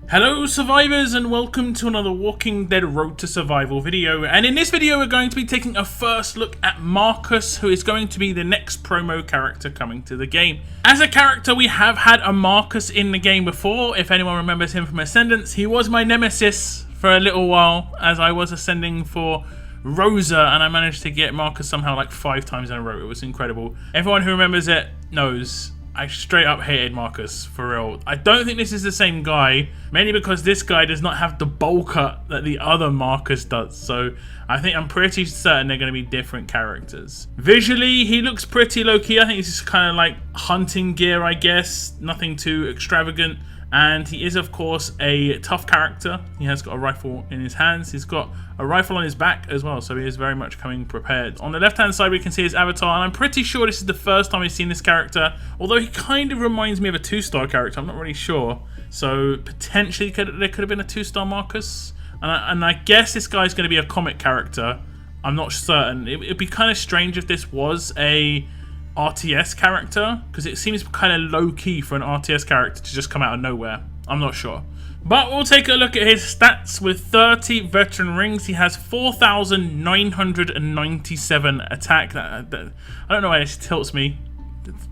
Hello survivors and welcome to another Walking Dead Road to Survival video, and in this video we're going to be taking a first look at Marcus, who is going to be the next promo character coming to the game. As a character, we have had a Marcus in the game before. If anyone remembers him from Ascendance, he was my nemesis for a little while as I was ascending for Rosa, and I managed to get Marcus somehow like 5 times in a row. It was incredible. Everyone who remembers it knows I straight up hated Marcus, for real. I don't think this is the same guy, mainly because this guy does not have the bowl cut that the other Marcus does. So I'm pretty certain they're going to be different characters. Visually, he looks pretty low-key. I think it's just kind of like hunting gear, I guess. Nothing too extravagant. And he is, of course, a tough character. He has got a rifle in his hands. He's got a rifle on his back as well, so he is very much coming prepared. On the left-hand side, we can see his avatar, and I'm pretty sure this is the first time we've seen this character, although he kind of reminds me of a 2-star character. I'm not really sure. So, potentially, there could have been a 2-star Marcus. And I guess this guy's going to be a comic character. I'm not certain. It'd be kind of strange if this was a RTS character, because it seems kind of low-key for an RTS character to just come out of nowhere. I'm not sure. But we'll take a look at his stats. With 30 veteran rings, he has 4,997 attack. I don't know why this tilts me.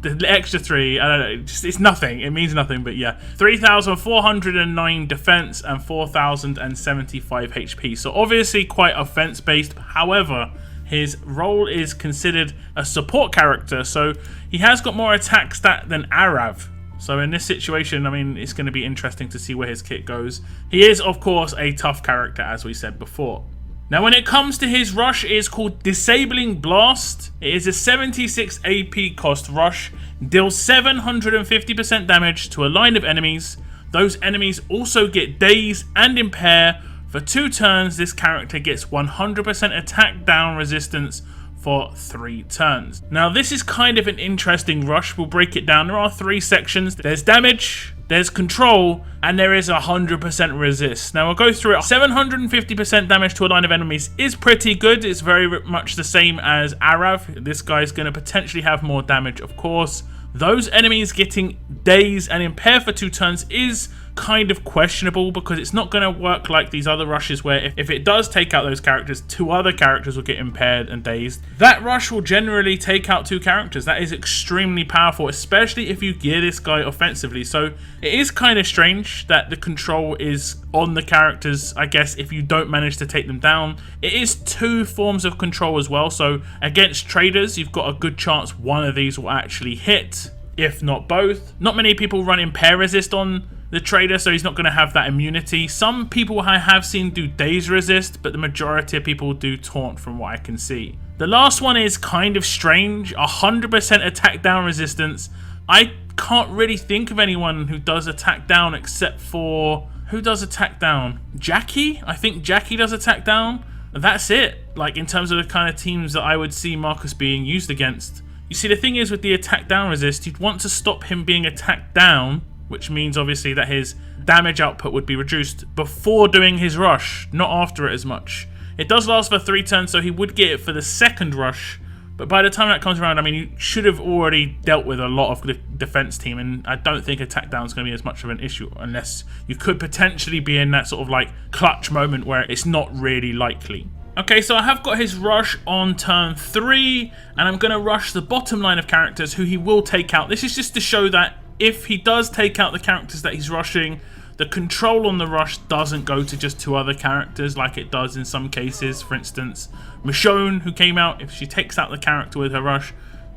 The extra 3, I don't know, it's nothing. It means nothing, but yeah. 3,409 defense and 4,075 HP. So obviously quite offense-based. However, his role is considered a support character, so he has got more attack stat than Arav. So in this situation, I mean, it's going to be interesting to see where his kit goes. He is, of course, a tough character, as we said before. Now, when it comes to his rush, it is called Disabling Blast. It is a 76 AP cost rush, deals 750% damage to a line of enemies. Those enemies also get daze and impair. For 2 turns, this character gets 100% attack down resistance for 3 turns. Now, this is kind of an interesting rush. We'll break it down. There are 3 sections. There's damage, there's control, and there is 100% resist. Now, we'll go through it. 750% damage to a line of enemies is pretty good. It's very much the same as Arav. This guy's going to potentially have more damage, of course. Those enemies getting daze and impair for 2 turns is kind of questionable, because it's not going to work like these other rushes where if it does take out those characters, 2 other characters will get impaired and dazed. That rush will generally take out 2 characters. That is extremely powerful, especially if you gear this guy offensively. So it is kind of strange that the control is on the characters, I guess, if you don't manage to take them down. It is 2 forms of control as well, so against traders, you've got a good chance one of these will actually hit, if not both. Not many people run impair resist on the trader, so he's not going to have that immunity. Some people I have seen do daze resist, but the majority of people do taunt from what I can see. The last one is kind of strange, 100% attack down resistance. I can't really think of anyone who does attack down except for... Who does attack down? Jackie? I think Jackie does attack down. That's it, like in terms of the kind of teams that I would see Marcus being used against. You see, the thing is with the attack down resist, you'd want to stop him being attacked down, which means obviously that his damage output would be reduced before doing his rush, not after it as much. It does last for 3 turns, so he would get it for the second rush, but by the time that comes around, I mean, you should have already dealt with a lot of the defense team, and I don't think attack down is going to be as much of an issue, unless you could potentially be in that sort of like clutch moment where it's not really likely. Okay, so I have got his rush on turn 3, and I'm going to rush the bottom line of characters who he will take out. This is just to show that if he does take out the characters that he's rushing, the control on the rush doesn't go to just 2 other characters like it does in some cases. For instance, Michonne, who came out, if she takes out the character with her rush,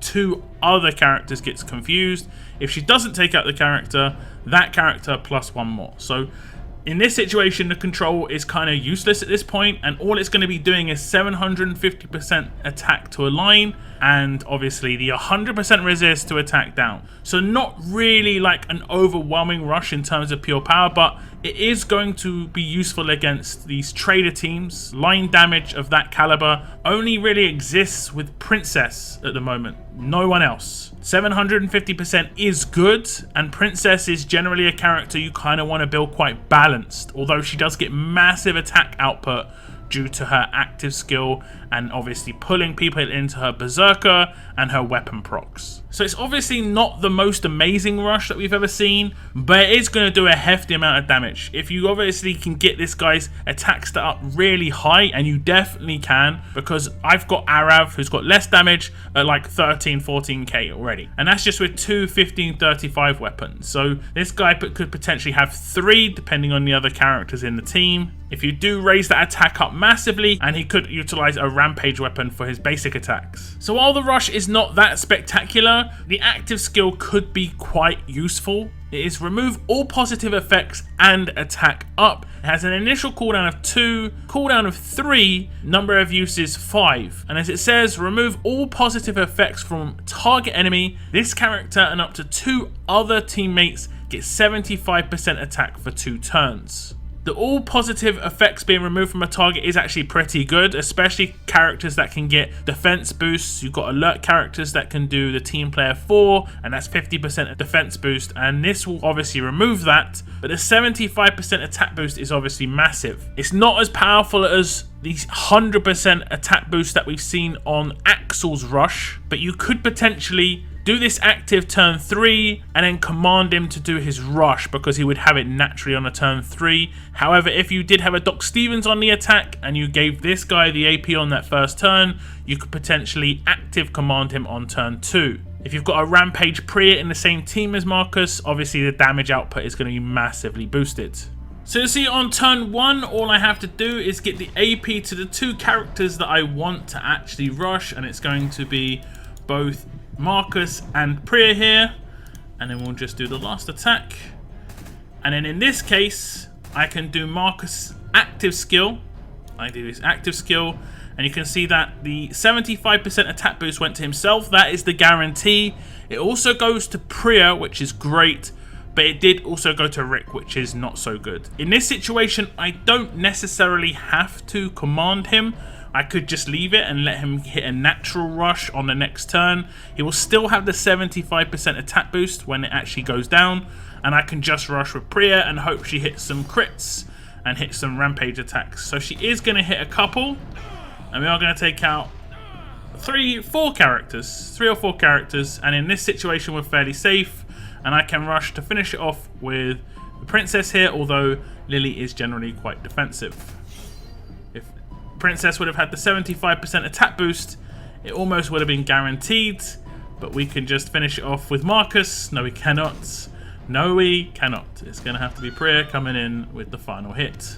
2 other characters gets confused. If she doesn't take out the character, that character plus 1 more. So in this situation, the control is kind of useless at this point, and all it's going to be doing is 750% attack to a line, and obviously the 100% resist to attack down. So not really like an overwhelming rush in terms of pure power, but it is going to be useful against these trader teams. Line damage of that caliber only really exists with Princess at the moment, no one else. 750% is good, and Princess is generally a character you kind of want to build quite balanced, although she does get massive attack output due to her active skill and obviously pulling people into her berserker and her weapon procs. So it's obviously not the most amazing rush that we've ever seen, but it is going to do a hefty amount of damage. If you obviously can get this guy's attack stat up really high, and you definitely can, because I've got Arav who's got less damage at like 13-14k already, and that's just with two 15-35 weapons. So this guy could potentially have 3 depending on the other characters in the team. If you do raise that attack up massively, and he could utilize a rampage weapon for his basic attacks. So while the rush is not that spectacular, the active skill could be quite useful. It is remove all positive effects and attack up. It has an initial cooldown of 2, cooldown of 3, number of uses 5. And as it says, remove all positive effects from target enemy. This character and up to 2 other teammates get 75% attack for 2 turns. The all positive effects being removed from a target is actually pretty good, especially characters that can get defense boosts. You've got alert characters that can do the team player 4, and that's 50% defense boost, and this will obviously remove that, but the 75% attack boost is obviously massive. It's not as powerful as these 100% attack boost that we've seen on Axel's rush, but you could potentially do this active turn 3 and then command him to do his rush, because he would have it naturally on a turn 3. However, if you did have a Doc Stevens on the attack and you gave this guy the AP on that first turn, you could potentially active command him on turn 2. If you've got a Rampage Priya in the same team as Marcus, obviously the damage output is going to be massively boosted. So you see, on turn 1, all I have to do is get the AP to the 2 characters that I want to actually rush, and it's going to be both Marcus and Priya here, and then we'll just do the last attack. And then in this case, I can do Marcus' active skill. I do his active skill, and you can see that the 75% attack boost went to himself. That is the guarantee. It also goes to Priya, which is great, but it did also go to Rick, which is not so good. In this situation, I don't necessarily have to command him. I could just leave it and let him hit a natural rush on the next turn. He will still have the 75% attack boost when it actually goes down, and I can just rush with Priya and hope she hits some crits and hit some rampage attacks. So she is going to hit a couple, and we are going to take out 3 or 4 characters, and in this situation we're fairly safe, and I can rush to finish it off with the princess here, although Lily is generally quite defensive. If Princess would have had the 75% attack boost, it almost would have been guaranteed, but we can just finish it off with Marcus. No, we cannot. No, we cannot. It's going to have to be Priya coming in with the final hit.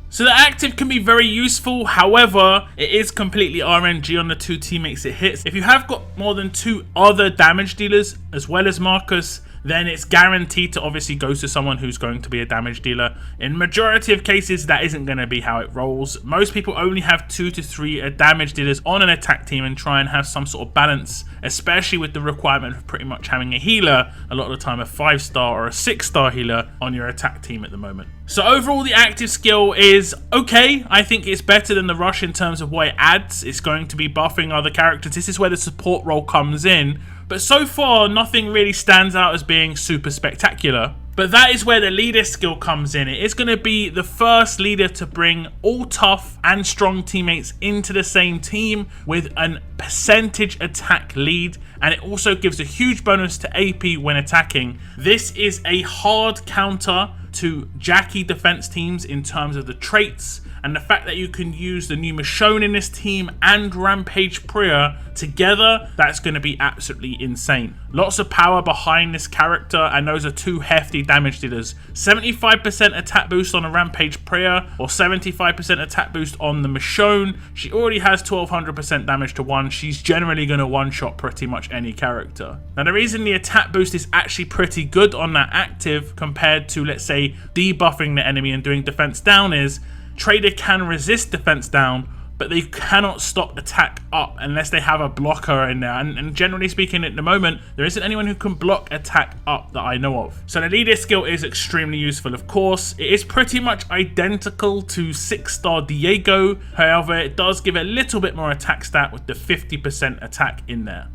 So the active can be very useful, however, it is completely RNG on the 2 teammates it hits. If you have got more than 2 other damage dealers as well as Marcus, then it's guaranteed to obviously go to someone who's going to be a damage dealer. In majority of cases, that isn't going to be how it rolls. Most people only have 2 to 3 damage dealers on an attack team and try and have some sort of balance, especially with the requirement of pretty much having a healer, a lot of the time a 5-star or a 6-star healer on your attack team at the moment. So overall, the active skill is okay. I think it's better than the rush in terms of what it adds. It's going to be buffing other characters. This is where the support role comes in. But so far, nothing really stands out as being super spectacular. But that is where the leader skill comes in. It is going to be the first leader to bring all tough and strong teammates into the same team with an percentage attack lead. And it also gives a huge bonus to AP when attacking. This is a hard counter to Jackie defense teams in terms of the traits, and the fact that you can use the new Michonne in this team and Rampage Priya together, that's going to be absolutely insane. Lots of power behind this character, and those are 2 hefty damage dealers. 75% attack boost on a Rampage Priya, or 75% attack boost on the Michonne. She already has 1200% damage to 1. She's generally going to one-shot pretty much any character. Now the reason the attack boost is actually pretty good on that active compared to, let's say, debuffing the enemy and doing defense down is, Trader can resist defense down, but they cannot stop attack up unless they have a blocker in there. And generally speaking, at the moment, there isn't anyone who can block attack up that I know of. So the leader skill is extremely useful, of course. It is pretty much identical to 6-star Diego. However, it does give a little bit more attack stat with the 50% attack in there.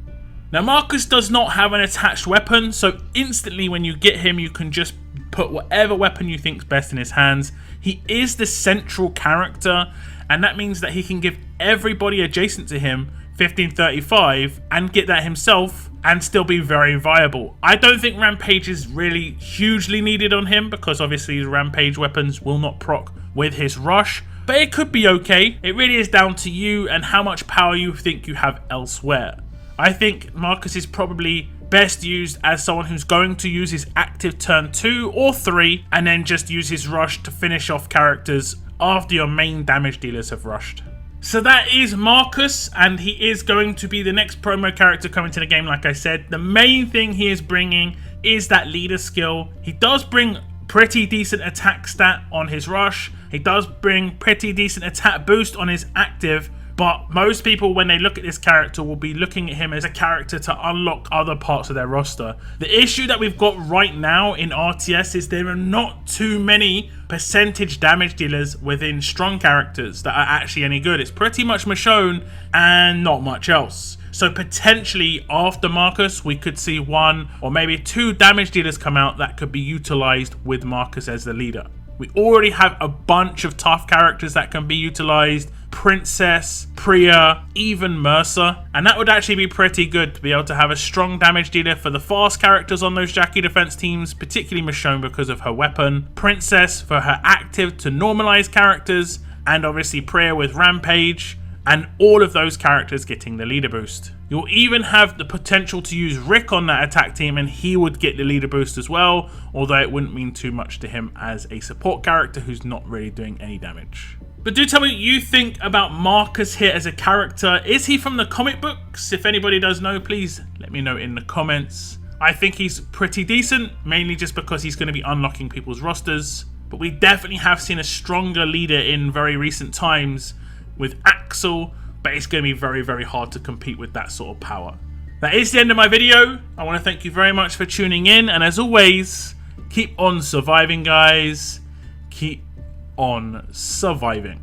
Now Marcus does not have an attached weapon, so instantly when you get him you can just put whatever weapon you think's best in his hands. He is the central character, and that means that he can give everybody adjacent to him 1535 and get that himself and still be very viable. I don't think Rampage is really hugely needed on him because obviously the Rampage weapons will not proc with his rush, but it could be okay. It really is down to you and how much power you think you have elsewhere. I think Marcus is probably best used as someone who's going to use his active turn 2 or 3 and then just use his rush to finish off characters after your main damage dealers have rushed. So that is Marcus, and he is going to be the next promo character coming to the game. Like I said, the main thing he is bringing is that leader skill. He does bring pretty decent attack stat on his rush. He does bring pretty decent attack boost on his active, but most people when they look at this character will be looking at him as a character to unlock other parts of their roster. The issue that we've got right now in RTS is there are not too many percentage damage dealers within strong characters that are actually any good. It's pretty much Michonne and not much else. So potentially after Marcus we could see 1 or maybe 2 damage dealers come out that could be utilized with Marcus as the leader. We already have a bunch of tough characters that can be utilized. Princess, Priya, even Mercer, and that would actually be pretty good to be able to have a strong damage dealer for the fast characters on those Jackie defense teams, particularly Michonne because of her weapon, Princess for her active to normalize characters, and obviously Priya with Rampage, and all of those characters getting the leader boost. You'll even have the potential to use Rick on that attack team and he would get the leader boost as well, although it wouldn't mean too much to him as a support character who's not really doing any damage. But do tell me what you think about Marcus here as a character. Is he from the comic books? If anybody does know, please let me know in the comments. I think he's pretty decent, mainly just because he's going to be unlocking people's rosters. But we definitely have seen a stronger leader in very recent times with Axel, but it's going to be very, very hard to compete with that sort of power. That is the end of my video. I want to thank you very much for tuning in, and as always, keep on surviving, guys. Keep on surviving.